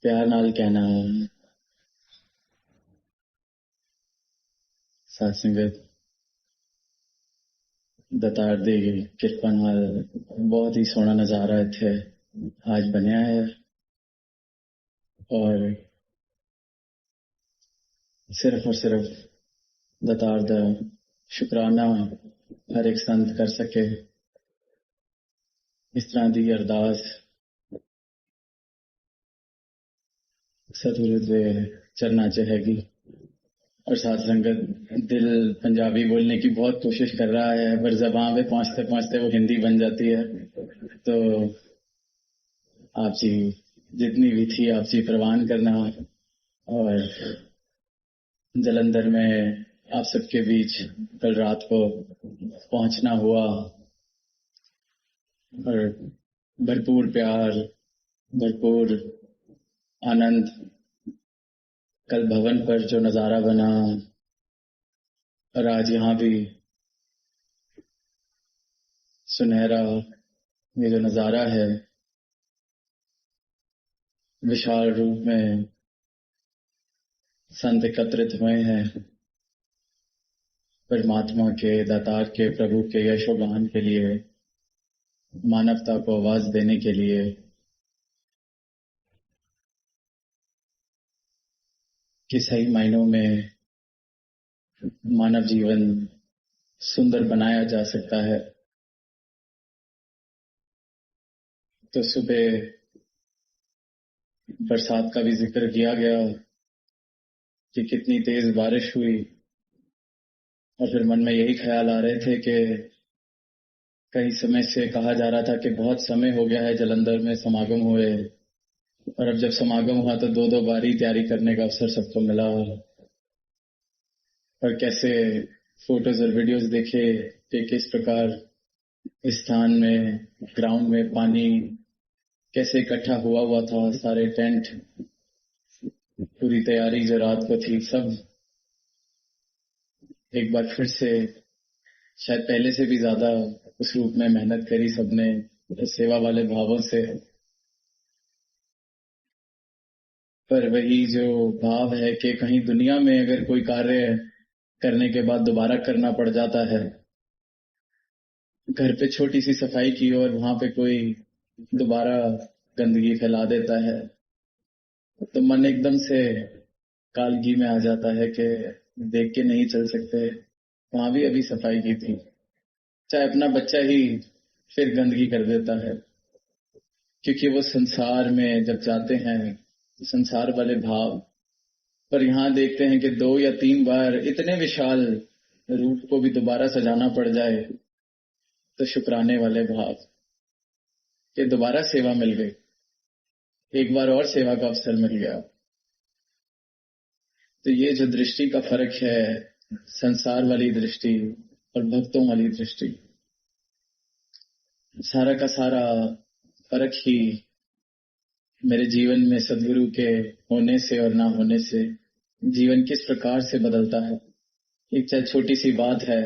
प्यार नाल कहना साध संगत दातार दी किरपा नाल बहुत ही सोहना नजारा इत्थे आज बनया है और सिर्फ दातार दा शुकराना हर एक संत कर सके। इस तरह की अरदास सतगुरु दे चरना च हैगी। और साथ संगत दिल पंजाबी बोलने की बहुत कोशिश कर रहा है पर जबान पे पहुंचते पहुंचते वो हिंदी बन जाती है। तो आप जी जितनी भी थी आप जी प्रवान करना। और जलंधर में आप सबके बीच कल रात को पहुंचना हुआ और भरपूर प्यार भरपूर आनंद कल भवन पर जो नजारा बना और आज यहाँ भी सुनहरा ये जो नजारा है विशाल रूप में संत एकत्रित हुए हैं परमात्मा के दातार के प्रभु के यशोगान के लिए मानवता को आवाज देने के लिए। कि सही मायनों में मानव जीवन सुंदर बनाया जा सकता है। तो सुबह बरसात का भी जिक्र किया गया कि कितनी तेज बारिश हुई और फिर मन में यही ख्याल आ रहे थे कि कई समय से कहा जा रहा था कि बहुत समय हो गया है जलंधर में समागम हुए और अब जब समागम हुआ तो दो बारी तैयारी करने का अवसर सबको मिला। और कैसे फोटोज और वीडियोस देखे कि किस प्रकार इस स्थान में ग्राउंड में पानी कैसे इकट्ठा हुआ था। सारे टेंट पूरी तैयारी जो रात को थी सब एक बार फिर से शायद पहले से भी ज्यादा उस रूप में मेहनत करी सबने सेवा वाले भावों से। पर वही जो भाव है कि कहीं दुनिया में अगर कोई कार्य करने के बाद दोबारा करना पड़ जाता है घर पे छोटी सी सफाई की और वहां पे कोई दोबारा गंदगी फैला देता है तो मन एकदम से कालगी में आ जाता है कि देख के नहीं चल सकते। वहां भी अभी सफाई की थी चाहे अपना बच्चा ही फिर गंदगी कर देता है क्योंकि वो संसार में जब जाते हैं संसार वाले भाव। पर यहाँ देखते हैं कि 2 या 3 बार इतने विशाल रूप को भी दोबारा सजाना पड़ जाए तो शुक्राने वाले भाव कि दोबारा सेवा मिल गई एक बार और सेवा का अवसर मिल गया। तो ये जो दृष्टि का फर्क है संसार वाली दृष्टि और भक्तों वाली दृष्टि सारा का सारा फर्क ही मेरे जीवन में सदगुरु के होने से और ना होने से जीवन किस प्रकार से बदलता है। एक चाहे छोटी सी बात है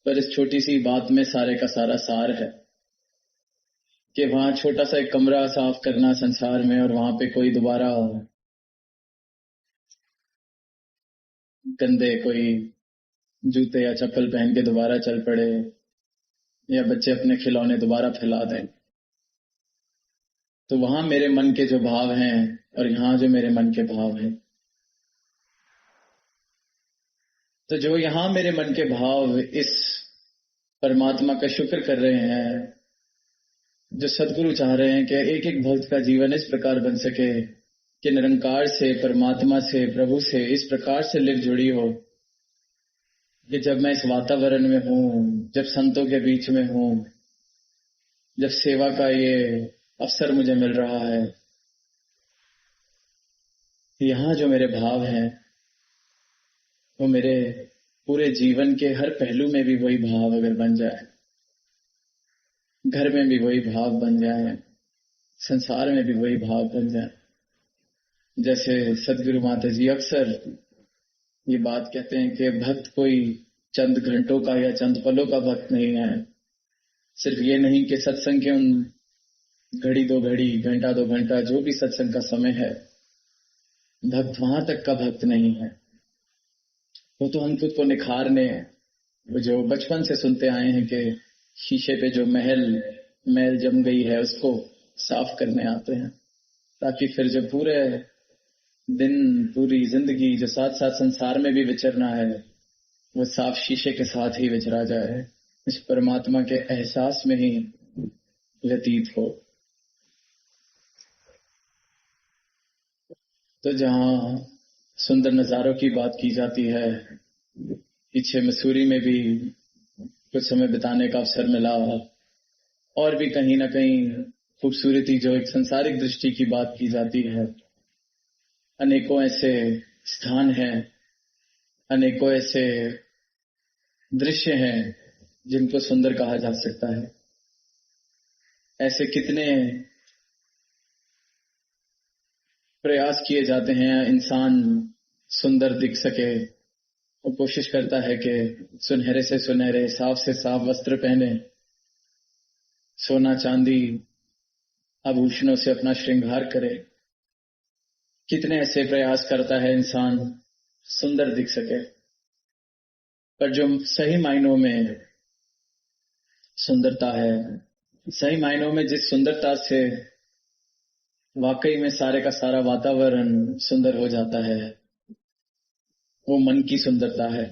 पर इस छोटी सी बात में सारे का सारा सार है कि वहां छोटा सा एक कमरा साफ करना संसार में और वहां पे कोई दोबारा गंदे कोई जूते या चप्पल पहन के दोबारा चल पड़े या बच्चे अपने खिलौने दोबारा फैला दें। तो वहां मेरे मन के जो भाव हैं और यहाँ जो मेरे मन के भाव हैं तो जो यहाँ मेरे मन के भाव इस परमात्मा का शुक्र कर रहे हैं जो सदगुरु चाह रहे हैं कि एक एक भक्त का जीवन इस प्रकार बन सके कि निरंकार से परमात्मा से प्रभु से इस प्रकार से लिव जुड़ी हो कि जब मैं इस वातावरण में हूँ जब संतों के बीच में हूँ जब सेवा का ये अवसर मुझे मिल रहा है यहाँ जो मेरे भाव हैं वो मेरे पूरे जीवन के हर पहलू में भी वही भाव अगर बन जाए घर में भी वही भाव बन जाए संसार में भी वही भाव बन जाए। जैसे सदगुरु माता जी अक्सर ये बात कहते हैं कि भक्त कोई चंद घंटों का या चंद पलों का भक्त नहीं है। सिर्फ ये नहीं कि सत्संग के उन घड़ी 2 घड़ी घंटा 2 घंटा जो भी सत्संग का समय है भक्त वहां तक का भक्त नहीं है। वो तो हम खुद को निखारने, वो जो बचपन से सुनते आए हैं कि शीशे पे जो मैल जम गई है उसको साफ करने आते हैं, ताकि फिर जब पूरे दिन, पूरी जिंदगी जो साथ साथ संसार में भी विचरना है, वो साफ शीशे के साथ ही विचरा जाए, इस परमात्मा के एहसास में ही व्यतीत हो। तो जहाँ सुंदर नजारों की बात की जाती है, पीछे मसूरी में भी कुछ समय बिताने का अवसर मिला, और भी कहीं ना कहीं खूबसूरती जो एक संसारिक दृष्टि की बात की जाती है, अनेकों ऐसे स्थान हैं, अनेकों ऐसे दृश्य हैं जिनको सुंदर कहा जा सकता है। ऐसे कितने प्रयास किए जाते हैं इंसान सुंदर दिख सके। वो कोशिश करता है कि सुनहरे से सुनहरे, साफ से साफ वस्त्र पहने, सोना चांदी आभूषणों से अपना श्रृंगार करे। कितने ऐसे प्रयास करता है इंसान सुंदर दिख सके, पर जो सही मायनों में सुंदरता है, सही मायनों में जिस सुंदरता से वाकई में सारे का सारा वातावरण सुंदर हो जाता है, वो मन की सुंदरता है।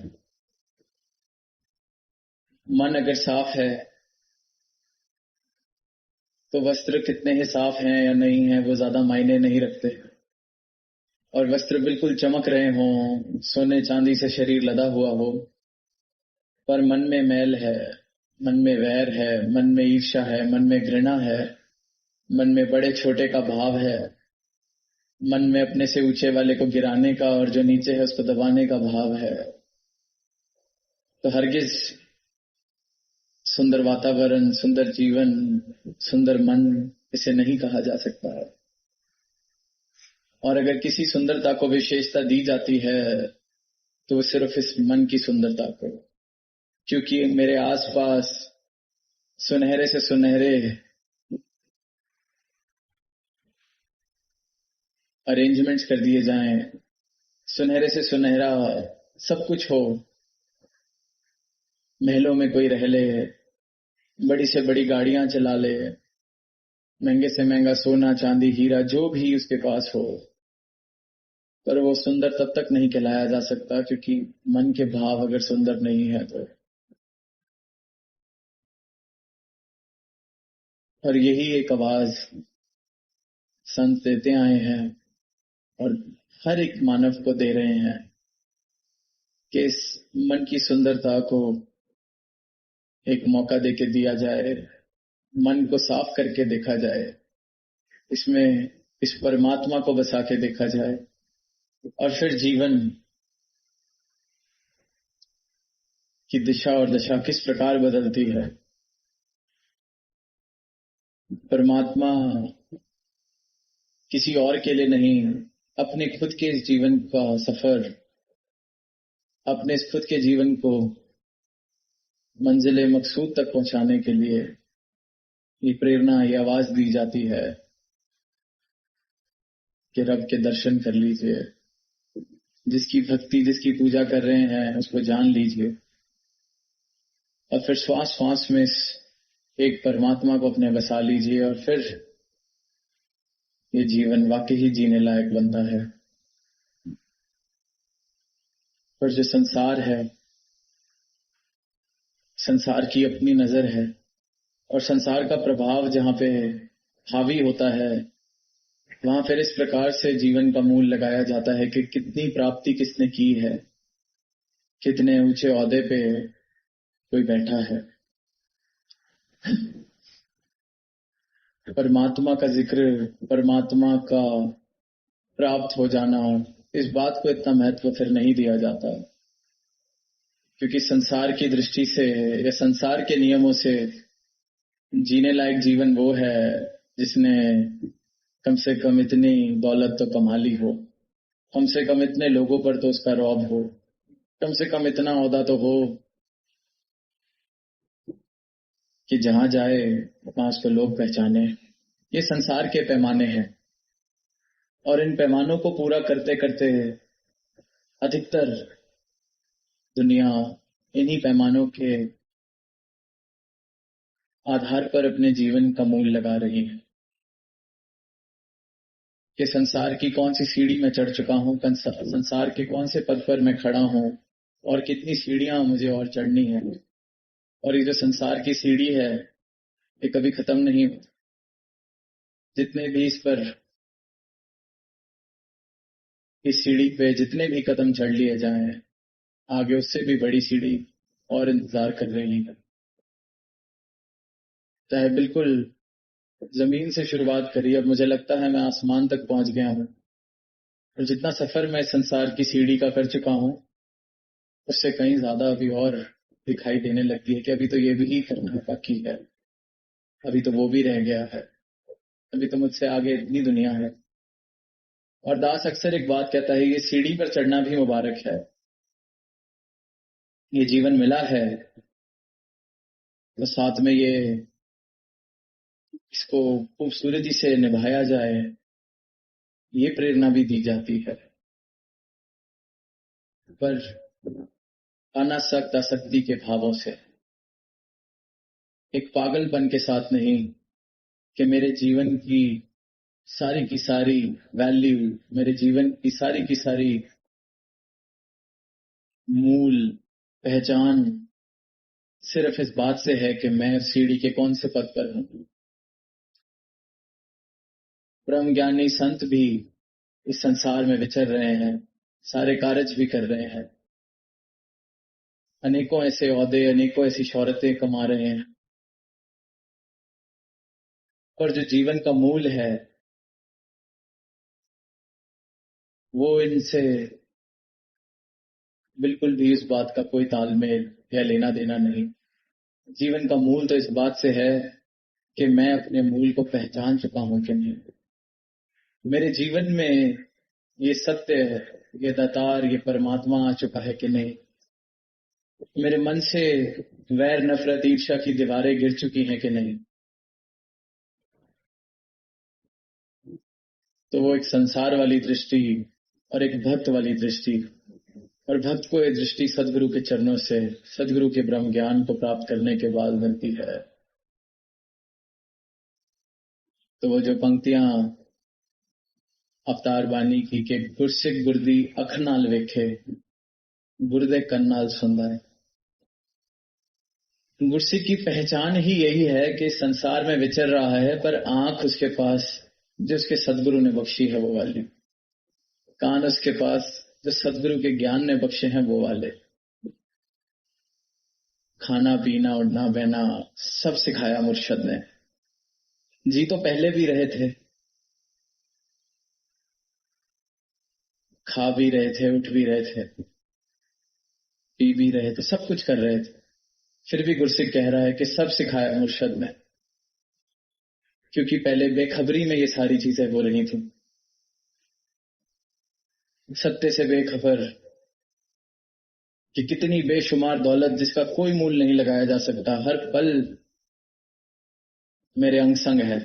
मन अगर साफ है तो वस्त्र कितने ही साफ हैं या नहीं है वो ज्यादा मायने नहीं रखते। और वस्त्र बिल्कुल चमक रहे हों, सोने चांदी से शरीर लदा हुआ हो, पर मन में मैल है, मन में वैर है, मन में ईर्ष्या है, मन में घृणा है, मन में बड़े छोटे का भाव है, मन में अपने से ऊंचे वाले को गिराने का और जो नीचे है उसको दबाने का भाव है, तो हरगिज सुंदर वातावरण, सुंदर जीवन, सुंदर मन इसे नहीं कहा जा सकता है। और अगर किसी सुंदरता को विशेषता दी जाती है तो वो सिर्फ इस मन की सुंदरता को, क्योंकि मेरे आसपास सुनहरे से सुनहरे अरेंजमेंट्स कर दिए जाएं, सुनहरे से सुनहरा सब कुछ हो, महलों में कोई रह ले, बड़ी से बड़ी गाड़ियां चला ले, महंगे से महंगा सोना चांदी हीरा जो भी उसके पास हो, पर वो सुंदर तब तक नहीं कहलाया जा सकता क्योंकि मन के भाव अगर सुंदर नहीं है तो। और यही एक आवाज संत देते आए हैं और हर एक मानव को दे रहे हैं कि इस मन की सुंदरता को एक मौका देके दिया जाए, मन को साफ करके देखा जाए, इसमें इस परमात्मा को बसा के देखा जाए, और फिर जीवन की दिशा और दशा किस प्रकार बदलती है। परमात्मा किसी और के लिए नहीं, अपने खुद के जीवन का सफर, अपने खुद के जीवन को मंजिल मकसूद तक पहुंचाने के लिए ये प्रेरणा, ये आवाज दी जाती है कि रब के दर्शन कर लीजिए, जिसकी भक्ति, जिसकी पूजा कर रहे हैं उसको जान लीजिए, और फिर श्वास श्वास में एक परमात्मा को अपने बसा लीजिए, और फिर ये जीवन वाकई ही जीने लायक बनता है। पर जो संसार है, संसार की अपनी नजर है, और संसार का प्रभाव जहाँ पे हावी होता है, वहां फिर इस प्रकार से जीवन का मूल लगाया जाता है कि कितनी प्राप्ति किसने की है, कितने ऊंचे ओहदे पे कोई बैठा है। परमात्मा का जिक्र, परमात्मा का प्राप्त हो जाना, इस बात को इतना महत्व फिर नहीं दिया जाता, क्योंकि संसार की दृष्टि से या संसार के नियमों से जीने लायक जीवन वो है जिसने कम से कम इतनी दौलत तो कमा ली हो, कम से कम इतने लोगों पर तो उसका रौब हो, कम से कम इतना ओहदा तो हो कि जहां जाए वहां उसको लोग पहचाने। ये संसार के पैमाने हैं। और इन पैमानों को पूरा करते करते अधिकतर दुनिया इन्हीं पैमानों के आधार पर अपने जीवन का मूल लगा रही है कि संसार की कौन सी सीढ़ी में चढ़ चुका हूं, संसार के कौन से पद पर मैं खड़ा हूं और कितनी सीढ़ियां मुझे और चढ़नी है। और ये जो संसार की सीढ़ी है ये कभी खत्म नहीं होती। जितने भी इस सीढ़ी पे जितने भी कदम चढ़ लिए जाएं, आगे उससे भी बड़ी सीढ़ी और इंतजार कर रही है। चाहे बिल्कुल जमीन से शुरुआत करी, अब मुझे लगता है मैं आसमान तक पहुंच गया हूं। और जितना सफर मैं संसार की सीढ़ी का कर चुका हूं उससे कहीं ज्यादा अभी और दिखाई देने लगती है कि अभी तो ये भी करना बाकी है, अभी तो वो भी रह गया है, अभी तो मुझसे आगे इतनी दुनिया है। और दास अक्सर एक बात कहता है, ये सीढ़ी पर चढ़ना भी मुबारक है। ये जीवन मिला है तो साथ में ये इसको खूबसूरती से निभाया जाए, ये प्रेरणा भी दी जाती है। पर अनासक्त आसक्ति के भावों से, एक पागलपन के साथ नहीं कि मेरे जीवन की सारी वैल्यू, मेरे जीवन की सारी मूल पहचान सिर्फ इस बात से है कि मैं सीढ़ी के कौन से पद पर हूं। ब्रह्म ज्ञानी संत भी इस संसार में विचर रहे हैं, सारे कार्य भी कर रहे हैं, अनेकों ऐसे ओहदे, अनेकों ऐसी शौहरतें कमा रहे हैं। पर जो जीवन का मूल है वो इनसे बिल्कुल भी इस बात का कोई तालमेल या लेना देना नहीं। जीवन का मूल तो इस बात से है कि मैं अपने मूल को पहचान चुका हूं कि नहीं। मेरे जीवन में ये सत्य है, ये दातार, ये परमात्मा आ चुका है कि नहीं। मेरे मन से वैर नफरत ईर्ष्या की दीवारें गिर चुकी हैं कि नहीं। तो वो एक संसार वाली दृष्टि और एक भक्त वाली दृष्टि, और भक्त को ये दृष्टि सदगुरु के चरणों से, सदगुरु के ब्रह्म ज्ञान को प्राप्त करने के बाद मिलती है। तो वो जो पंक्तियां अवतार बानी की के गुरसिक गुरदी अख नाल वेखे, गुरदे कन नाल सुनदा है। गुरसिक की पहचान ही यही है कि संसार में विचर रहा है पर आंख उसके पास जो उसके सदगुरु ने बख्शी है वो वाली, कान उसके पास जो सदगुरु के ज्ञान ने बख्शे हैं वो वाले। खाना पीना उड़ना बहना सब सिखाया मुर्शद ने। जी तो पहले भी रहे थे, खा भी रहे थे, उठ भी रहे थे, पी भी रहे थे, सब कुछ कर रहे थे। फिर भी गुरसिक कह रहा है कि सब सिखाया मुर्शद ने, क्योंकि पहले बेखबरी में ये सारी चीजें हो रही थी। सत्य से बेखबर कि कितनी बेशुमार दौलत जिसका कोई मूल नहीं लगाया जा सकता हर पल मेरे अंग संग है,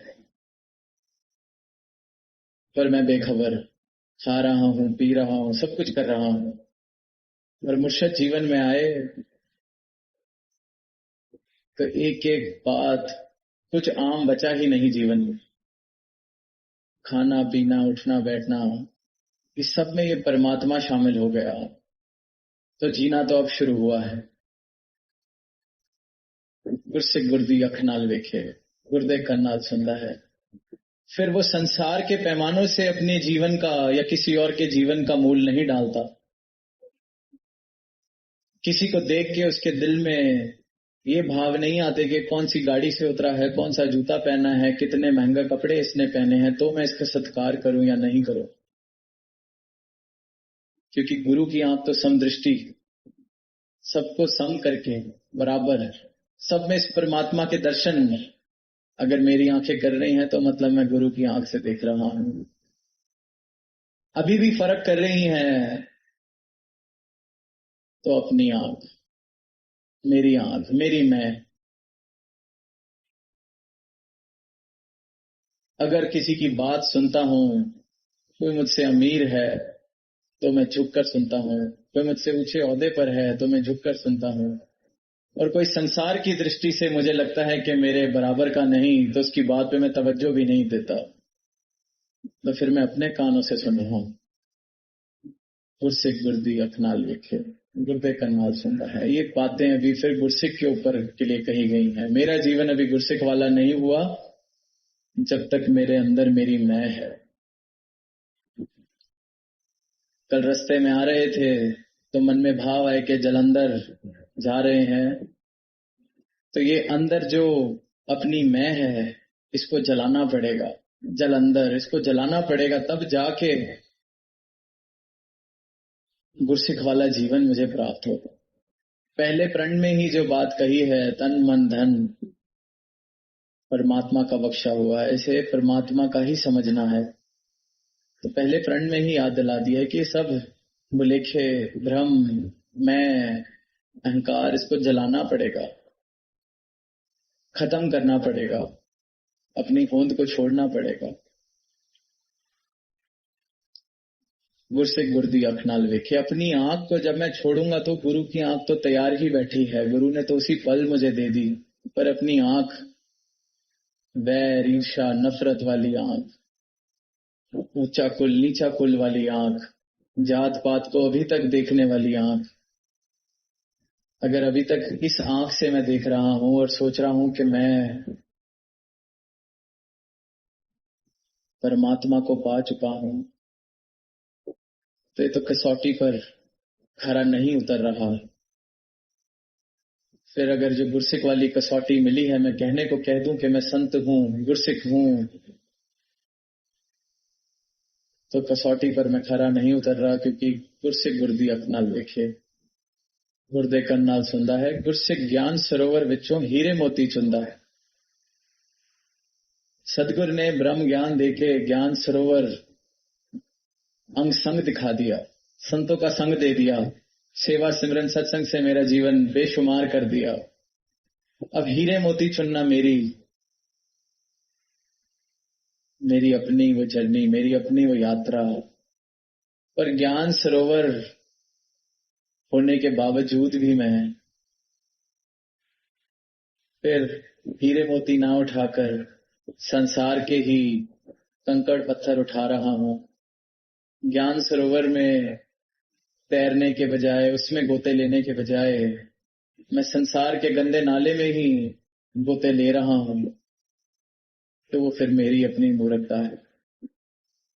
पर मैं बेखबर खा रहा हूं, पी रहा हूं, सब कुछ कर रहा हूं। और मुर्शद जीवन में आए तो एक एक बात, कुछ आम बचा ही नहीं जीवन में। खाना पीना उठना बैठना इस सब में ये परमात्मा शामिल हो गया, तो जीना तो अब शुरू हुआ है। गुरसिक गुरदी अख नाल वेखे, गुरदे कन नाल सुनदा है। फिर वो संसार के पैमानों से अपने जीवन का या किसी और के जीवन का मूल नहीं डालता। किसी को देख के उसके दिल में ये भाव नहीं आते कि कौन सी गाड़ी से उतरा है, कौन सा जूता पहना है, कितने महंगे कपड़े इसने पहने हैं, तो मैं इसका सत्कार करूं या नहीं करूं। क्योंकि गुरु की आंख तो समदृष्टि, सबको सम करके बराबर है। सब में इस परमात्मा के दर्शन अगर मेरी आंखें कर रही हैं तो मतलब मैं गुरु की आंख से देख रहा हूं। अभी भी फर्क कर रही हैं तो अपनी आंख, मेरी आंख, मेरी मैं। अगर किसी की बात सुनता हूं, कोई मुझसे अमीर है तो मैं झुककर सुनता हूँ, कोई मुझसे ऊंचे ओहदे पर है तो मैं झुककर सुनता हूँ, और कोई संसार की दृष्टि से मुझे लगता है कि मेरे बराबर का नहीं तो उसकी बात पे मैं तवज्जो भी नहीं देता, तो फिर मैं अपने कानों से सुन रहा हूँ। गुरसिक गुरदी अखनाल विखे, गुर्दे कन्नाल सुनता है। ये बातें अभी फिर गुरसिक के ऊपर के लिए कही गई हैं। मेरा जीवन अभी गुरसिक वाला नहीं हुआ जब तक मेरे अंदर मेरी मैं है। कल रास्ते में आ रहे थे तो मन में भाव आए कि जलंधर जा रहे हैं, तो ये अंदर जो अपनी मैं है इसको जलाना पड़ेगा। जलंधर इसको जलाना पड़ेगा, तब जाके गुरसिक वाला जीवन मुझे प्राप्त होगा। पहले प्रण में ही जो बात कही है, तन मन धन परमात्मा का बख्शा हुआ है, इसे परमात्मा का ही समझना है। तो पहले प्रण में ही याद दिला दिया है कि सब बुलेखे भ्रम, मैं, अहंकार, इसको जलाना पड़ेगा, खत्म करना पड़ेगा, अपनी होंद को छोड़ना पड़ेगा। गुरसिक गुरदी अखनाल वेखे, अपनी आंख को जब मैं छोड़ूंगा तो गुरु की आंख तो तैयार ही बैठी है, गुरु ने तो उसी पल मुझे दे दी, पर अपनी आंख वैर ईर्षा नफरत वाली आंख, ऊंचा कुल नीचा कुल वाली आंख, जात पात को अभी तक देखने वाली आंख, अगर अभी तक इस आंख से मैं देख रहा हूं और सोच रहा हूं कि मैं परमात्मा को पा चुका हूं, तो ये तो कसौटी पर खरा नहीं उतर रहा। फिर अगर जो गुरसिक वाली कसौटी मिली है, मैं कहने को कह दूं कि मैं संत हूं, गुरसिक हूं, तो कसौटी पर मैं खरा नहीं उतर रहा, क्योंकि गुरसिक गुरदी अखनाल वेखे, गुरदे करनाल सुनदा है। गुरसिक ज्ञान सरोवर विचों हीरे मोती चुंदा है। सदगुरु ने ब्रह्म ज्ञान देके ज्ञान सरोवर अंग संग दिखा दिया, संतों का संग दे दिया, सेवा सिमरन सत्संग से मेरा जीवन बेशुमार कर दिया। अब हीरे मोती चुनना मेरी अपनी वो जर्नी, मेरी अपनी वो यात्रा। पर ज्ञान सरोवर होने के बावजूद भी मैं फिर हीरे मोती ना उठाकर संसार के ही कंकड़ पत्थर उठा रहा हूं। ज्ञान सरोवर में तैरने के बजाय, उसमें गोते लेने के बजाय, मैं संसार के गंदे नाले में ही गोते ले रहा हूं, तो वो फिर मेरी अपनी मूर्खता है।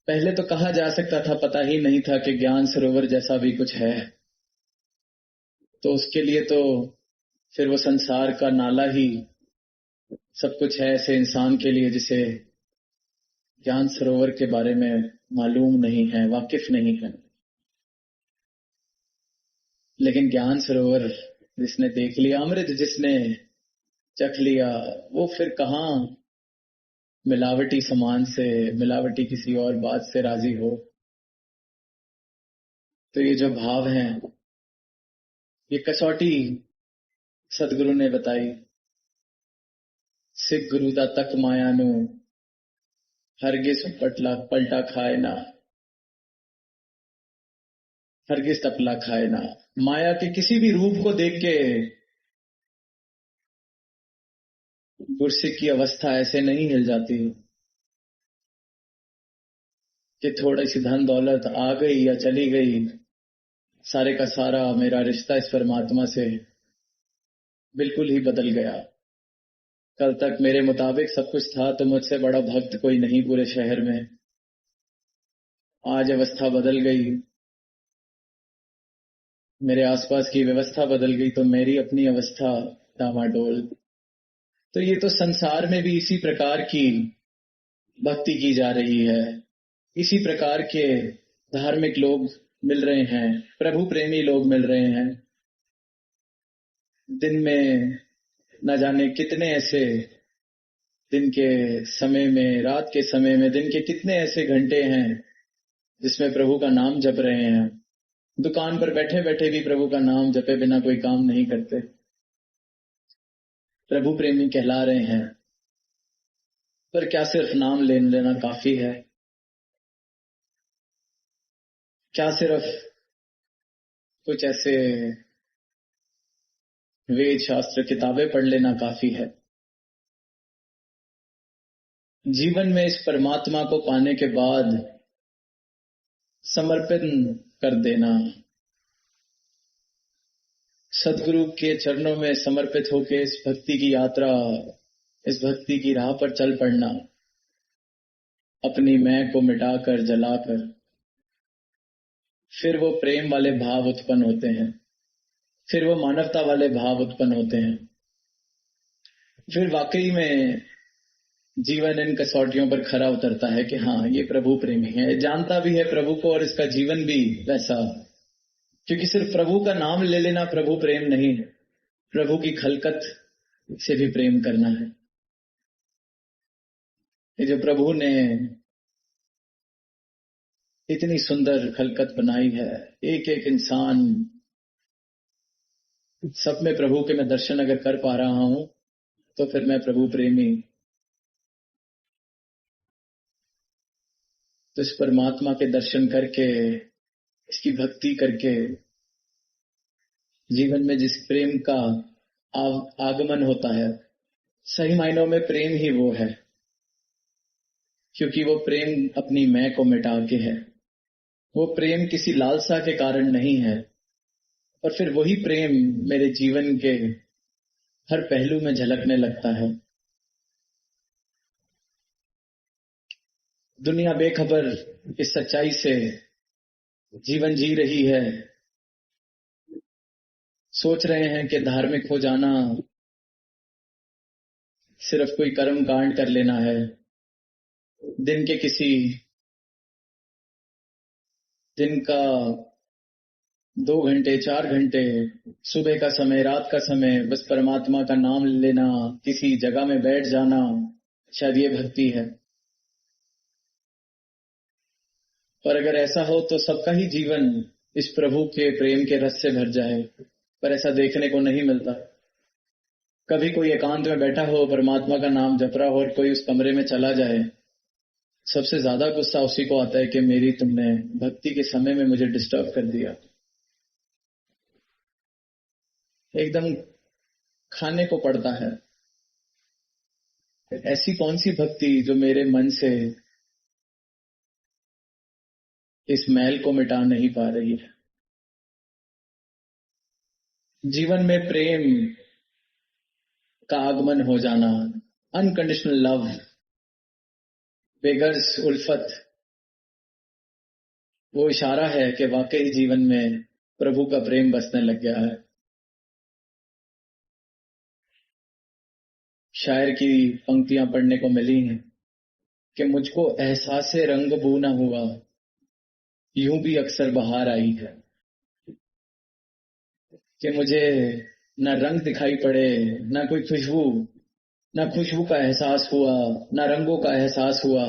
पहले तो कहा जा सकता था, पता ही नहीं था कि ज्ञान सरोवर जैसा भी कुछ है, तो उसके लिए तो फिर वो संसार का नाला ही सब कुछ है ऐसे इंसान के लिए जिसे ज्ञान सरोवर के बारे में मालूम नहीं है, वाकिफ नहीं है। लेकिन ज्ञान सरोवर जिसने देख लिया, अमृत जिसने चख लिया, वो फिर कहाँ मिलावटी सामान से, मिलावटी किसी और बात से राजी हो। तो ये जो भाव है, ये कसौटी सदगुरु ने बताई। सिख गुरु दा तक माया नू हरगिज पलटा खाए ना, हरगिज टपला खाए ना। माया के किसी भी रूप को देख के गुरसिक की अवस्था ऐसे नहीं हिल जाती कि थोड़ी सी धन दौलत आ गई या चली गई, सारे का सारा मेरा रिश्ता इस परमात्मा से बिल्कुल ही बदल गया। कल तक मेरे मुताबिक सब कुछ था, तो मुझसे बड़ा भक्त कोई नहीं पूरे शहर में। आज अवस्था बदल गई, मेरे आसपास की व्यवस्था बदल गई, तो मेरी अपनी अवस्था डामाडोल। तो ये तो संसार में भी इसी प्रकार की भक्ति की जा रही है, इसी प्रकार के धार्मिक लोग मिल रहे हैं, प्रभु प्रेमी लोग मिल रहे हैं। दिन में न जाने कितने ऐसे, दिन के समय में, रात के समय में, दिन के कितने ऐसे घंटे हैं जिसमें प्रभु का नाम जप रहे हैं। दुकान पर बैठे बैठे भी प्रभु का नाम जपे बिना कोई काम नहीं करते, प्रभु प्रेमी कहला रहे हैं। पर क्या सिर्फ नाम लेना काफी है? क्या सिर्फ कुछ ऐसे वेद शास्त्र किताबें पढ़ लेना काफी है? जीवन में इस परमात्मा को पाने के बाद समर्पण कर देना, सदगुरु के चरणों में समर्पित होकर इस भक्ति की यात्रा, इस भक्ति की राह पर चल पड़ना, अपनी मैं को मिटाकर जलाकर फिर वो प्रेम वाले भाव उत्पन्न होते हैं, फिर वो मानवता वाले भाव उत्पन्न होते हैं, फिर वाकई में जीवन इन कसौटियों पर खरा उतरता है कि हाँ, ये प्रभु प्रेमी है, जानता भी है प्रभु को और इसका जीवन भी वैसा। क्योंकि सिर्फ प्रभु का नाम ले लेना प्रभु प्रेम नहीं है, प्रभु की खलकत से भी प्रेम करना है। ये जो प्रभु ने इतनी सुंदर खलकत बनाई है, एक एक इंसान, सब में प्रभु के मैं दर्शन अगर कर पा रहा हूं तो फिर मैं प्रभु प्रेमी। तो इस परमात्मा के दर्शन करके, इसकी भक्ति करके, जीवन में जिस प्रेम का आगमन होता है, सही मायनों में प्रेम ही वो है, क्योंकि वो प्रेम अपनी मैं को मिटा के है। वो प्रेम किसी लालसा के कारण नहीं है, और फिर वही प्रेम मेरे जीवन के हर पहलू में झलकने लगता है। दुनिया बेखबर इस सच्चाई से जीवन जी रही है, सोच रहे हैं कि धार्मिक हो जाना सिर्फ कोई कर्म कांड कर लेना है, दिन के किसी दिन का 2 घंटे 4 घंटे, सुबह का समय, रात का समय, बस परमात्मा का नाम लेना, किसी जगह में बैठ जाना, शायद ये भक्ति है। और अगर ऐसा हो तो सबका ही जीवन इस प्रभु के प्रेम के रस से भर जाए, पर ऐसा देखने को नहीं मिलता। कभी कोई एकांत में बैठा हो, परमात्मा का नाम जप रहा हो और कोई उस कमरे में चला जाए, सबसे ज्यादा गुस्सा उसी को आता है कि मेरी तुमने भक्ति के समय में मुझे डिस्टर्ब कर दिया। एकदम खाने को पड़ता है। ऐसी कौन सी भक्ति जो मेरे मन से इस मैल को मिटा नहीं पा रही है? जीवन में प्रेम का आगमन हो जाना, अनकंडीशनल लव, बेगर्स उल्फत, वो इशारा है कि वाकई जीवन में प्रभु का प्रेम बसने लग गया है। शायर की पंक्तियां पढ़ने को मिली हैं कि मुझको एहसासे रंग बू न हुआ, यूं भी अक्सर बहार आई है। कि मुझे न रंग दिखाई पड़े, न कोई खुशबू, न खुशबू का एहसास हुआ, न रंगों का एहसास हुआ,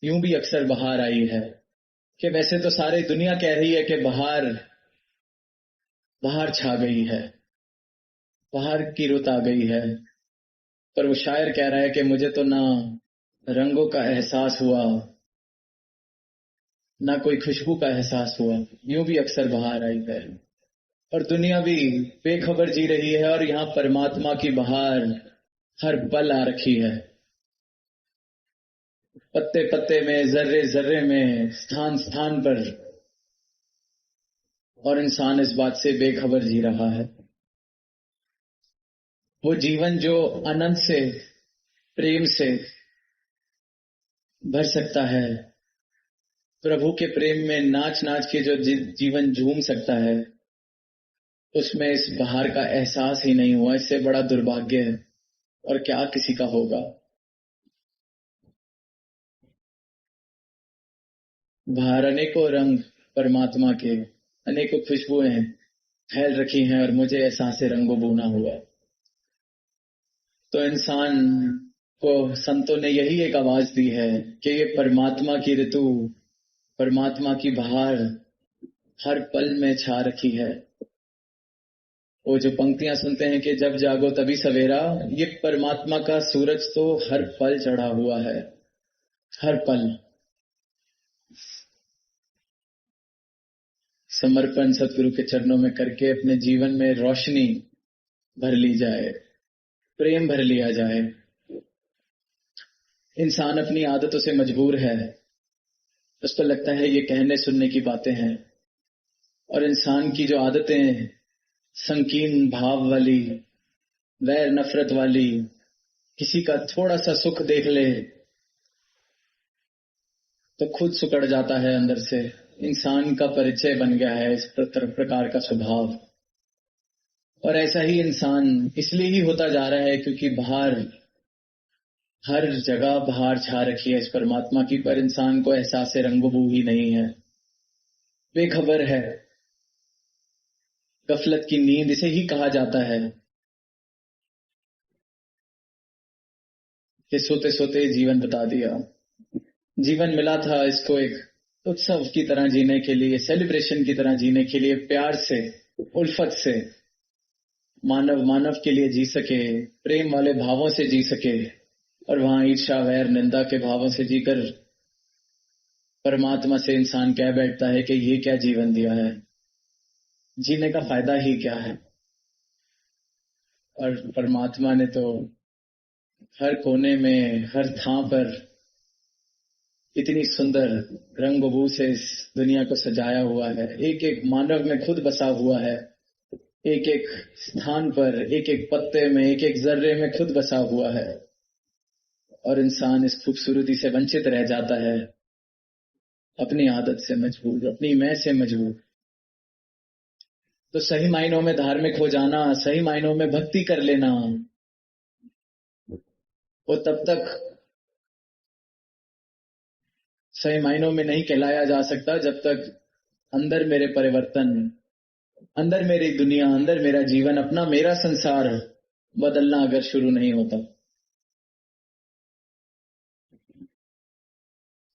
यूं भी अक्सर बहार आई है। कि वैसे तो सारी दुनिया कह रही है कि बहार छा गई है, बहार की रुत आ गई है, पर वो शायर कह रहा है कि मुझे तो ना रंगों का एहसास हुआ, ना कोई खुशबू का एहसास हुआ, यूं भी अक्सर बहार आई है। और दुनिया भी बेखबर जी रही है, और यहाँ परमात्मा की बहार हर पल आ रखी है। पत्ते पत्ते में, जर्रे जर्रे में, स्थान स्थान पर, और इंसान इस बात से बेखबर जी रहा है। वो जीवन जो अनंत से प्रेम से भर सकता है, प्रभु के प्रेम में नाच नाच के जो जीवन झूम सकता है, उसमें इस बहार का एहसास ही नहीं हुआ। इससे बड़ा दुर्भाग्य है, और क्या किसी का होगा। बाहर अनेकों रंग परमात्मा के, अनेकों खुशबुएं फैल रखी हैं, और मुझे एहसास रंगों बूना हुआ। तो इंसान को संतों ने यही एक आवाज दी है कि ये परमात्मा की ऋतु, परमात्मा की बहार हर पल में छा रखी है। वो जो पंक्तियां सुनते हैं कि जब जागो तभी सवेरा, ये परमात्मा का सूरज तो हर पल चढ़ा हुआ है, हर पल। समर्पण सतगुरु के चरणों में करके अपने जीवन में रोशनी भर ली जाए, प्रेम भर लिया जाए। इंसान अपनी आदतों से मजबूर है, उसको लगता है ये कहने सुनने की बातें हैं, और इंसान की जो आदतें संकीर्ण भाव वाली, वैर नफरत वाली, किसी का थोड़ा सा सुख देख ले तो खुद सुकड़ जाता है अंदर से। इंसान का परिचय बन गया है इस प्रकार का स्वभाव। और ऐसा ही इंसान इसलिए ही होता जा रहा है क्योंकि बाहर हर जगह बाहर छा रखी है इस परमात्मा की, पर इंसान को एहसास रंगबू ही नहीं है, बेखबर है। गफलत की नींद इसे ही कहा जाता है कि सोते सोते जीवन बता दिया। जीवन मिला था इसको एक उत्सव की तरह जीने के लिए, सेलिब्रेशन की तरह जीने के लिए, प्यार से, उल्फत से मानव मानव के लिए जी सके, प्रेम वाले भावों से जी सके। और वहां ईर्ष्या वैर निंदा के भावों से जीकर परमात्मा से इंसान कह बैठता है कि ये क्या जीवन दिया है, जीने का फायदा ही क्या है। और परमात्मा ने तो हर कोने में, हर थां पर इतनी सुंदर रंगबू से इस दुनिया को सजाया हुआ है। एक एक मानव में खुद बसा हुआ है, एक एक स्थान पर, एक एक पत्ते में, एक एक जर्रे में खुद बसा हुआ है। और इंसान इस खूबसूरती से वंचित रह जाता है, अपनी आदत से मजबूर, अपनी मैं से मजबूर। तो सही मायनों में धार्मिक हो जाना, सही मायनों में भक्ति कर लेना, वो तब तक सही मायनों में नहीं कहलाया जा सकता जब तक अंदर मेरे परिवर्तन, अंदर मेरी दुनिया, अंदर मेरा जीवन, अपना मेरा संसार बदलना अगर शुरू नहीं होता।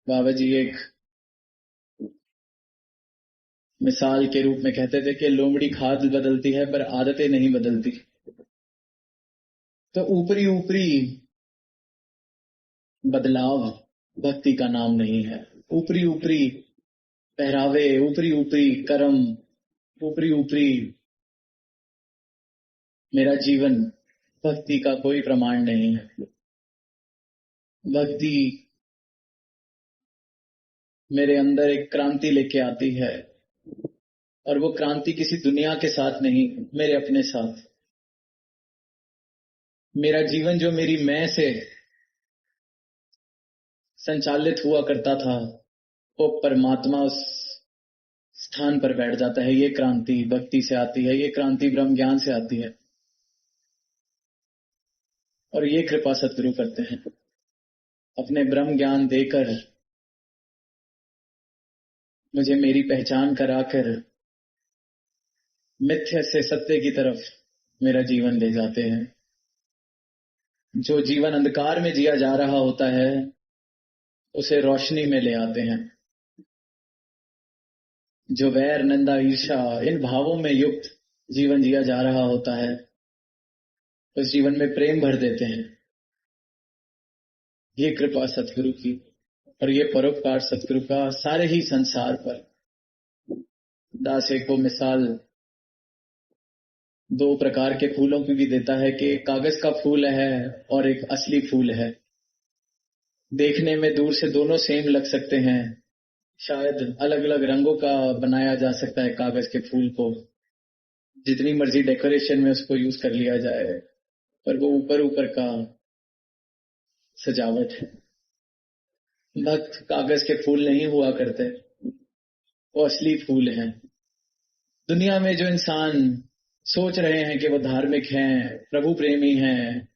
बाबा जी एक मिसाल के रूप में कहते थे कि लोमड़ी खाद बदलती है पर आदतें नहीं बदलती। तो ऊपरी ऊपरी बदलाव भक्ति का नाम नहीं है। ऊपरी ऊपरी पहरावे, ऊपरी ऊपरी कर्म, ऊपरी ऊपरी मेरा जीवन भक्ति का कोई प्रमाण नहीं है। भक्ति मेरे अंदर एक क्रांति लेके आती है, और वो क्रांति किसी दुनिया के साथ नहीं, मेरे अपने साथ। मेरा जीवन जो मेरी मैं से संचालित हुआ करता था, वो परमात्मा उस स्थान पर बैठ जाता है। ये क्रांति भक्ति से आती है, ये क्रांति ब्रह्म ज्ञान से आती है, और ये कृपा सतगुरु करते हैं अपने ब्रह्म ज्ञान देकर, मुझे मेरी पहचान कराकर मिथ्या से सत्य की तरफ मेरा जीवन ले जाते हैं। जो जीवन अंधकार में जिया जा रहा होता है उसे रोशनी में ले आते हैं। जो वैर निंदा ईर्ष्या इन भावों में युक्त जीवन जिया जा रहा होता है उस जीवन में प्रेम भर देते हैं। ये कृपा सतगुरु की, और ये परोपकार सतगुरु का सारे ही संसार पर। दास एक को मिसाल दो प्रकार के फूलों की भी देता है कि कागज का फूल है और एक असली फूल है। देखने में दूर से दोनों सेम लग सकते हैं, शायद अलग अलग रंगों का बनाया जा सकता है कागज के फूल को, जितनी मर्जी डेकोरेशन में उसको यूज कर लिया जाए, पर वो ऊपर ऊपर का सजावट है। भक्त कागज के फूल नहीं हुआ करते, वो असली फूल हैं। दुनिया में जो इंसान सोच रहे हैं कि वो धार्मिक हैं, प्रभु प्रेमी हैं,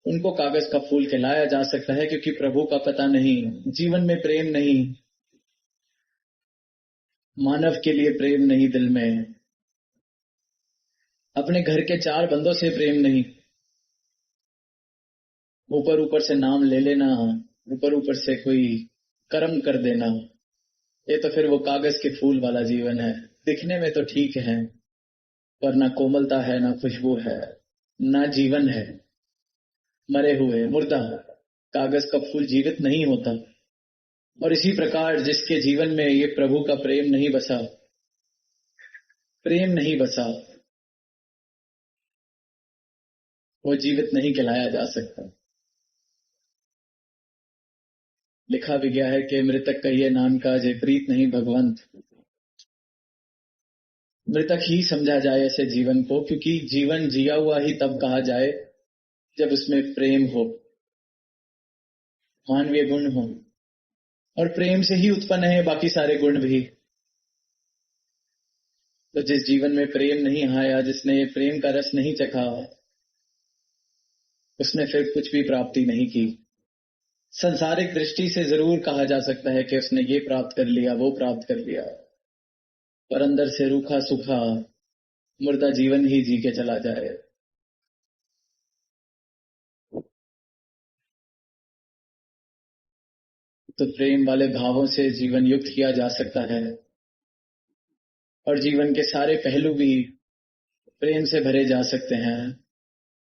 उनको कागज का फूल कहलाया जा सकता है, क्योंकि प्रभु का पता नहीं, जीवन में प्रेम नहीं, मानव के लिए प्रेम नहीं, दिल में अपने घर के चार बंदों से प्रेम नहीं। ऊपर ऊपर से नाम ले लेना, ऊपर ऊपर से कोई कर्म कर देना, ये तो फिर वो कागज के फूल वाला जीवन है। दिखने में तो ठीक है, पर ना कोमलता है, ना खुशबू है, ना जीवन है। मरे हुए मुर्दा, कागज का फूल जीवित नहीं होता। और इसी प्रकार जिसके जीवन में ये प्रभु का प्रेम नहीं बसा, प्रेम नहीं बसा, वो जीवित नहीं कहलाया जा सकता। लिखा भी गया है कि मृतक कहिए नानका, प्रीत नहीं भगवंत। मृतक ही समझा जाए ऐसे जीवन को, क्योंकि जीवन जिया हुआ ही तब कहा जाए जब उसमें प्रेम हो, मानवीय गुण हो, और प्रेम से ही उत्पन्न है बाकी सारे गुण भी। तो जिस जीवन में प्रेम नहीं आया, जिसने प्रेम का रस नहीं चखा, उसने फिर कुछ भी प्राप्ति नहीं की। संसारिक दृष्टि से जरूर कहा जा सकता है कि उसने ये प्राप्त कर लिया, वो प्राप्त कर लिया, पर अंदर से रूखा सूखा मुर्दा जीवन ही जी के चला जाए। तो प्रेम वाले भावों से जीवन युक्त किया जा सकता है, और जीवन के सारे पहलू भी प्रेम से भरे जा सकते हैं।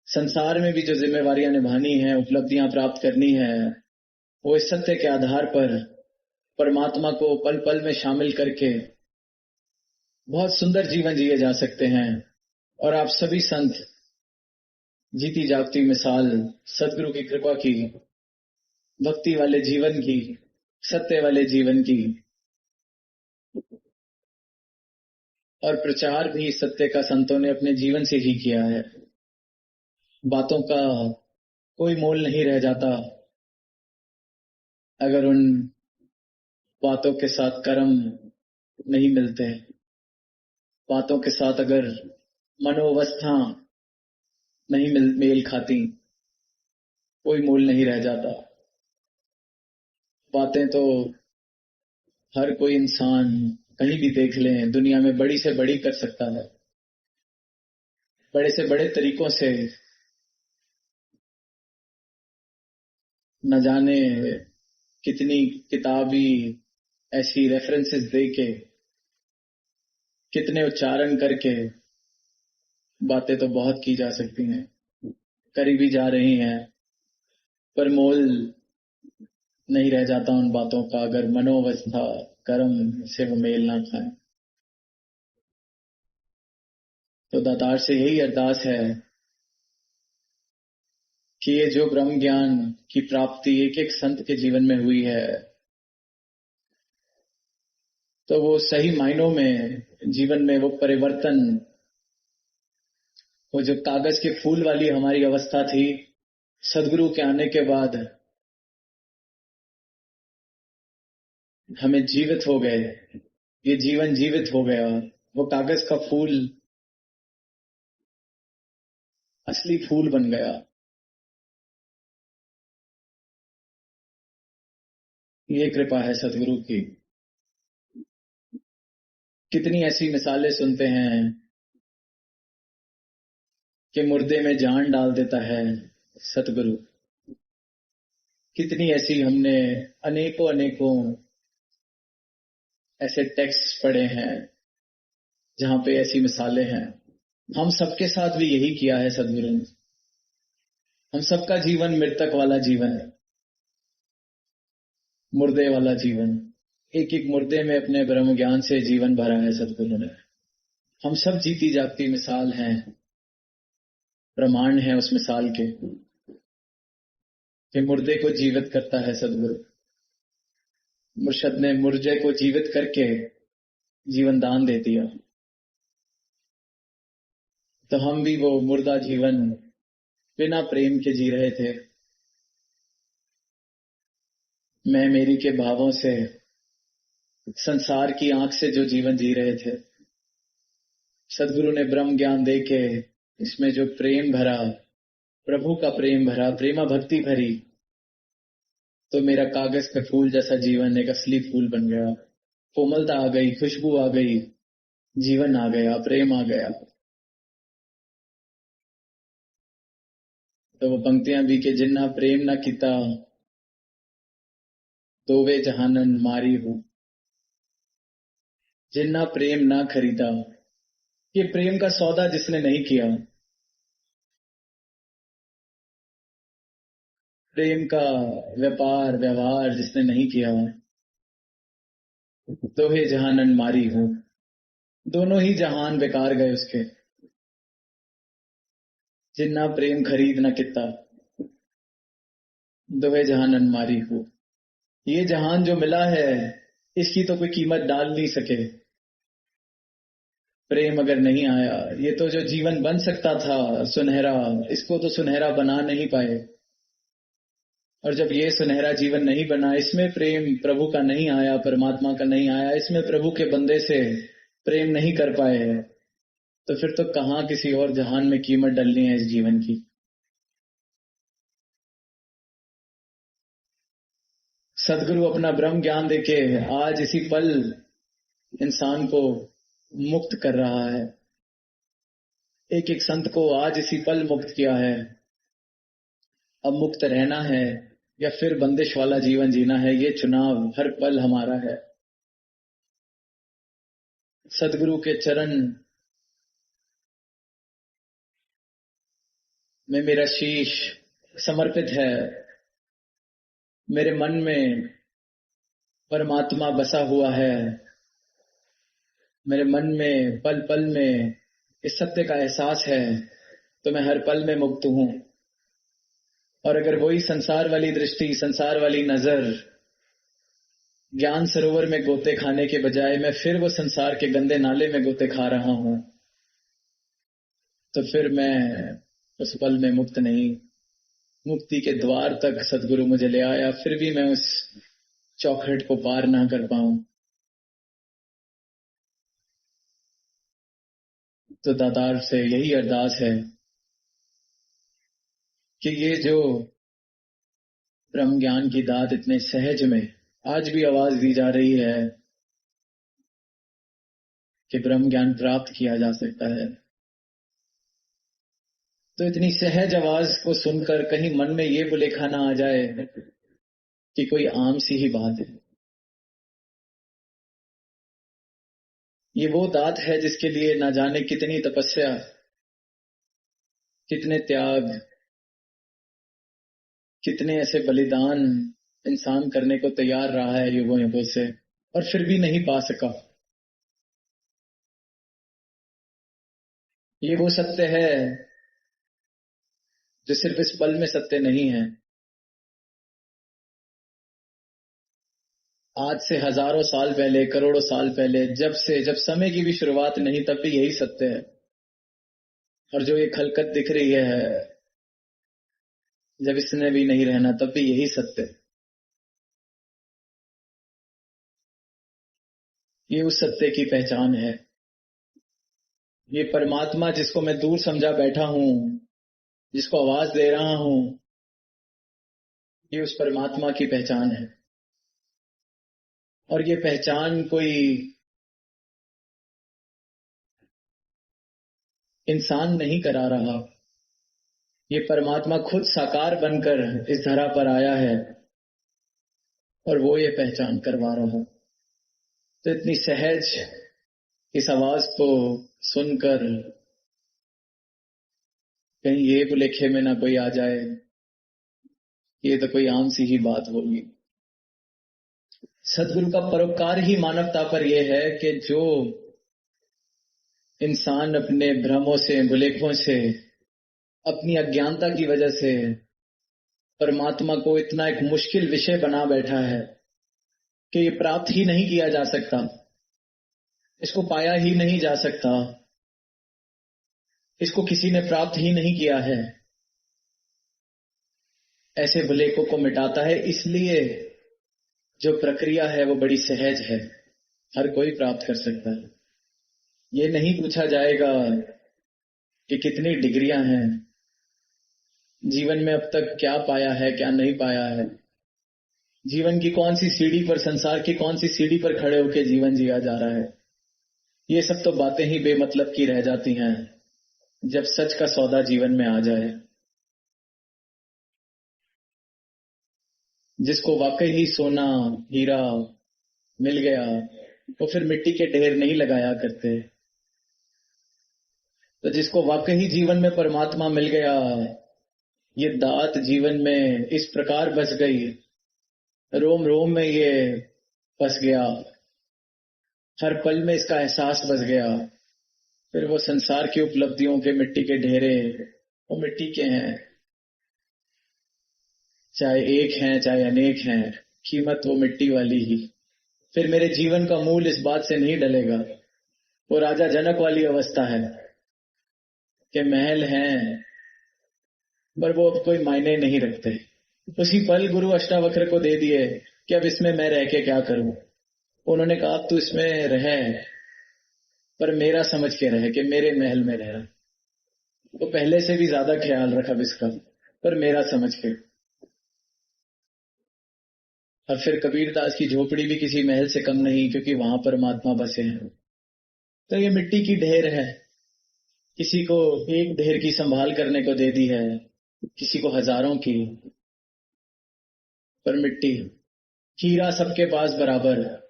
संसार में भी जो जिम्मेवारियां निभानी है, उपलब्धियां प्राप्त करनी है, वो इस सत्य के आधार पर परमात्मा को पल पल में शामिल करके बहुत सुंदर जीवन जिए जा सकते हैं। और आप सभी संत जीती जागती मिसाल सदगुरु की कृपा की, भक्ति वाले जीवन की, सत्य वाले जीवन की, और प्रचार भी सत्य का संतों ने अपने जीवन से ही किया है। बातों का कोई मोल नहीं रह जाता अगर उन बातों के साथ कर्म नहीं मिलते। बातों के साथ अगर मनोवस्था नहीं मेल खाती, कोई मोल नहीं रह जाता। बातें तो हर कोई इंसान कहीं भी देख लें, दुनिया में बड़ी से बड़ी कर सकता है, बड़े से बड़े तरीकों से, न जाने कितनी किताबी ऐसी रेफरेंसेस देके, कितने उच्चारण करके बातें तो बहुत की जा सकती हैं, करी भी जा रही हैं, पर मोल नहीं रह जाता उन बातों का अगर मनोवस्था कर्म से वो मेल ना खाए। तो दातार से यही अरदास है कि ये जो ब्रह्म ज्ञान की प्राप्ति एक एक संत के जीवन में हुई है, तो वो सही मायनों में जीवन में वो परिवर्तन, वो जो कागज के फूल वाली हमारी अवस्था थी, सदगुरु के आने के बाद हमें जीवित हो गए, ये जीवन जीवित हो गया। वो कागज का फूल असली फूल बन गया। ये कृपा है सदगुरु की। कितनी ऐसी मिसालें सुनते हैं कि मुर्दे में जान डाल देता है सतगुरु। कितनी ऐसी हमने अनेकों अनेकों ऐसे टेक्स्ट पढ़े हैं जहां पे ऐसी मिसालें हैं। हम सबके साथ भी यही किया है सदगुरु ने। हम सबका जीवन मृतक वाला जीवन है, मुर्दे वाला जीवन। एक एक मुर्दे में अपने ब्रह्म ज्ञान से जीवन भरा है सदगुरु ने। हम सब जीती जागती मिसाल हैं, प्रमाण है उस मिसाल के कि मुर्दे को जीवित करता है सदगुरु। मुर्शद ने मुर्जे को जीवित करके जीवन दान दे दिया। तो हम भी वो मुर्दा जीवन बिना प्रेम के जी रहे थे, मैं मेरी के भावों से, संसार की आंख से जो जीवन जी रहे थे। सदगुरु ने ब्रह्म ज्ञान दे के इसमें जो प्रेम भरा, प्रभु का प्रेम भरा, प्रेमा भक्ति भरी, तो मेरा कागज का फूल जैसा जीवन एक असली फूल बन गया। कोमलता आ गई, खुशबू आ गई, जीवन आ गया, प्रेम आ गया। तो वो पंक्तियां भी कि जिन्ना प्रेम ना किता, तो वे जहानन मारी हूं। जिन्ना प्रेम ना खरीदा, ये प्रेम का सौदा जिसने नहीं किया, प्रेम का व्यापार व्यवहार जिसने नहीं किया, तो हे जहानन मारी हूं। दोनों ही जहान बेकार गए उसके, जिन्ना प्रेम खरीद न किता, दोहे जहान अनमारी हो। ये जहान जो मिला है, इसकी तो कोई कीमत डाल नहीं सके। प्रेम अगर नहीं आया, ये तो जो जीवन बन सकता था सुनहरा, इसको तो सुनहरा बना नहीं पाए। और जब ये सुनहरा जीवन नहीं बना, इसमें प्रेम प्रभु का नहीं आया, परमात्मा का नहीं आया, इसमें प्रभु के बंदे से प्रेम नहीं कर पाए, तो फिर तो कहां किसी और जहान में कीमत डलनी है इस जीवन की। सदगुरु अपना ब्रह्म ज्ञान देके आज इसी पल इंसान को मुक्त कर रहा है। एक एक संत को आज इसी पल मुक्त किया है। अब मुक्त रहना है या फिर बंदिश वाला जीवन जीना है, ये चुनाव हर पल हमारा है। सदगुरु के चरण में मेरा शीश समर्पित है। मेरे मन में परमात्मा बसा हुआ है। मेरे मन में पल पल में इस सत्य का एहसास है, तो मैं हर पल में मुक्त हूं। और अगर वही संसार वाली दृष्टि, संसार वाली नजर, ज्ञान सरोवर में गोते खाने के बजाय मैं फिर वो संसार के गंदे नाले में गोते खा रहा हूं, तो फिर मैं उस पल में मुक्त नहीं। मुक्ति के द्वार तक सदगुरु मुझे ले आया, फिर भी मैं उस चौखट को पार ना कर पाऊं। तो दातार से यही अरदास है कि ये जो ब्रह्म ज्ञान की दात इतने सहज में आज भी आवाज दी जा रही है कि ब्रह्म ज्ञान प्राप्त किया जा सकता है, तो इतनी सहज आवाज को सुनकर कहीं मन में ये बुलेखा ना आ जाए कि कोई आम सी ही बात है। ये वो दात है जिसके लिए ना जाने कितनी तपस्या, कितने त्याग, कितने ऐसे बलिदान इंसान करने को तैयार रहा है युगों युगों से, और फिर भी नहीं पा सका। ये वो सत्य है जो सिर्फ इस पल में सत्य नहीं है, आज से हजारों साल पहले, करोड़ों साल पहले, जब समय की भी शुरुआत नहीं, तब भी यही सत्य है। और जो ये खलकत दिख रही है, जब इसने भी नहीं रहना, तब भी यही सत्य है। ये उस सत्य की पहचान है। ये परमात्मा जिसको मैं दूर समझा बैठा हूं, जिसको आवाज दे रहा हूं, ये उस परमात्मा की पहचान है। और ये पहचान कोई इंसान नहीं करा रहा, ये परमात्मा खुद साकार बनकर इस धरा पर आया है और वो ये पहचान करवा रहा है। तो इतनी सहज इस आवाज को सुनकर कहीं ये बुलेखे में ना कोई आ जाए, ये तो कोई आम सी ही बात होगी। सदगुरु का परोपकार ही मानवता पर यह है कि जो इंसान अपने भ्रमों से, बुलेखों से, अपनी अज्ञानता की वजह से परमात्मा को इतना एक मुश्किल विषय बना बैठा है कि ये प्राप्त ही नहीं किया जा सकता, इसको पाया ही नहीं जा सकता, इसको किसी ने प्राप्त ही नहीं किया है, ऐसे बुलेखों को मिटाता है। इसलिए जो प्रक्रिया है वो बड़ी सहज है, हर कोई प्राप्त कर सकता है। ये नहीं पूछा जाएगा कि कितनी डिग्रियां हैं, जीवन में अब तक क्या पाया है, क्या नहीं पाया है, जीवन की कौन सी सीढ़ी पर, संसार की कौन सी सीढ़ी पर खड़े होकर जीवन जिया जा रहा है। ये सब तो बातें ही बेमतलब की रह जाती हैं जब सच का सौदा जीवन में आ जाए। जिसको वाकई ही सोना हीरा मिल गया, वो फिर मिट्टी के ढेर नहीं लगाया करते। तो जिसको वाकई ही जीवन में परमात्मा मिल गया, ये दात जीवन में इस प्रकार बस गई, रोम रोम में ये बस गया हर पल में इसका एहसास बस गया। फिर वो संसार की उपलब्धियों के मिट्टी के ढेरे, वो मिट्टी के हैं, चाहे एक हैं चाहे अनेक हैं, कीमत वो मिट्टी वाली ही। फिर मेरे जीवन का मूल इस बात से नहीं डलेगा। वो राजा जनक वाली अवस्था है कि महल हैं पर वो अब कोई मायने नहीं रखते। उसी पल गुरु अष्टावक्र को दे दिए कि अब इसमें मैं रह के क्या करूं। उन्होंने कहा अब तू इसमें रह, पर मेरा समझ के रहे कि मेरे महल में रह रहा। वो पहले से भी ज्यादा ख्याल रखा इसका, पर मेरा समझ के। और फिर कबीरदास की झोपड़ी भी किसी महल से कम नहीं, क्योंकि वहां परमात्मा बसे हैं। तो ये मिट्टी की ढेर है, किसी को एक ढेर की संभाल करने को दे दी है, किसी को हजारों की, पर मिट्टी। हीरा सबके पास बराबर है,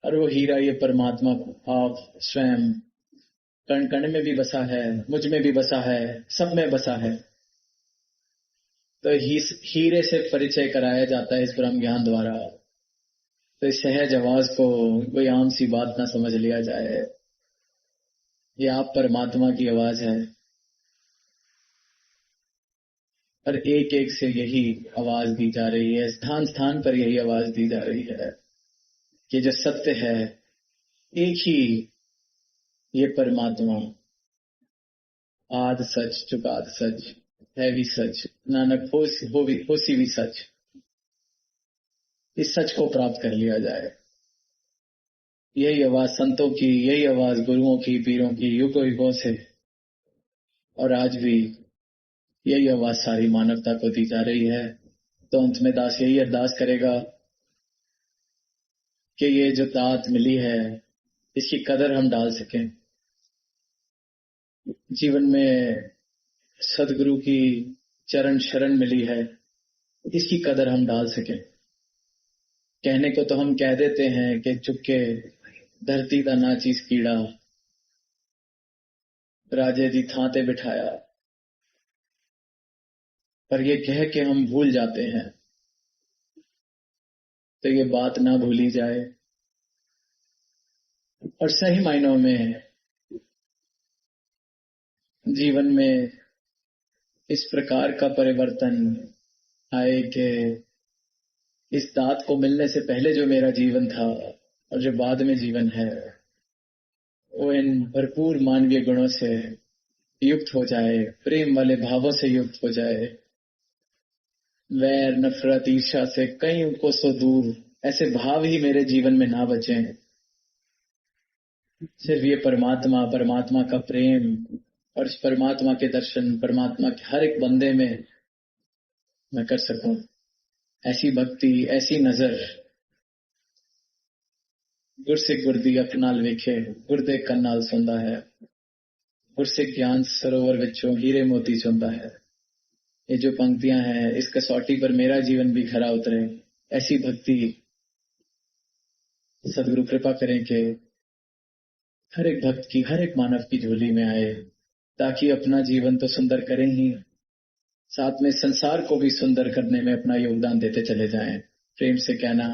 और वो हीरा ये परमात्मा आप स्वयं कण कण में भी बसा है, मुझ में भी बसा है, सब में बसा है। तो हीरे से परिचय कराया जाता है इस ब्रह्म ज्ञान द्वारा। तो इस सहज आवाज को कोई आम सी बात ना समझ लिया जाए। ये आप परमात्मा की आवाज है, और एक एक से यही आवाज दी जा रही है, स्थान स्थान पर यही आवाज दी जा रही है कि जो सत्य है एक ही, ये परमात्मा आद सच चुकाद सच है भी सच, नानक होसी भी सच। इस सच को प्राप्त कर लिया जाए। यही आवाज संतों की, यही आवाज गुरुओं की, पीरों की, युगों युगों से, और आज भी यही आवाज सारी मानवता को दी जा रही है। तो अंत में दास यही अरदास करेगा कि ये जो दात मिली है इसकी कदर हम डाल सकें। जीवन में सदगुरु की चरण शरण मिली है, इसकी कदर हम डाल सकें। कहने को तो हम कह देते हैं कि चुपके धरती दा नाचीस कीड़ा, राजे दी थां ते बिठाया, पर ये कह के हम भूल जाते हैं। तो ये बात ना भूली जाए, और सही मायनों में जीवन में इस प्रकार का परिवर्तन आए कि इस दात को मिलने से पहले जो मेरा जीवन था और जो बाद में जीवन है, वो इन भरपूर मानवीय गुणों से युक्त हो जाए, प्रेम वाले भावों से युक्त हो जाए। वैर नफरत ईर्ष्या से कई कोसों दूर ऐसे भाव ही मेरे जीवन में ना बचे। सिर्फ ये परमात्मा, परमात्मा का प्रेम, और इस परमात्मा के दर्शन परमात्मा के हर एक बंदे में मैं कर सकूं। ऐसी भक्ति, ऐसी नजर, गुरसिख गुरदी अपनाल वेखे, गुरदे कन्नाल सुनता है, गुरसिख ज्ञान सरोवर विचों हीरे मोती चुनता है। ये जो पंक्तियां हैं, इस कसौटी पर मेरा जीवन भी खरा उतरे। ऐसी भक्ति सदगुरु कृपा करें कि हर एक भक्त की, हर एक मानव की झोली में आए, ताकि अपना जीवन तो सुंदर करें ही, साथ में संसार को भी सुंदर करने में अपना योगदान देते चले जाएं। प्रेम से कहना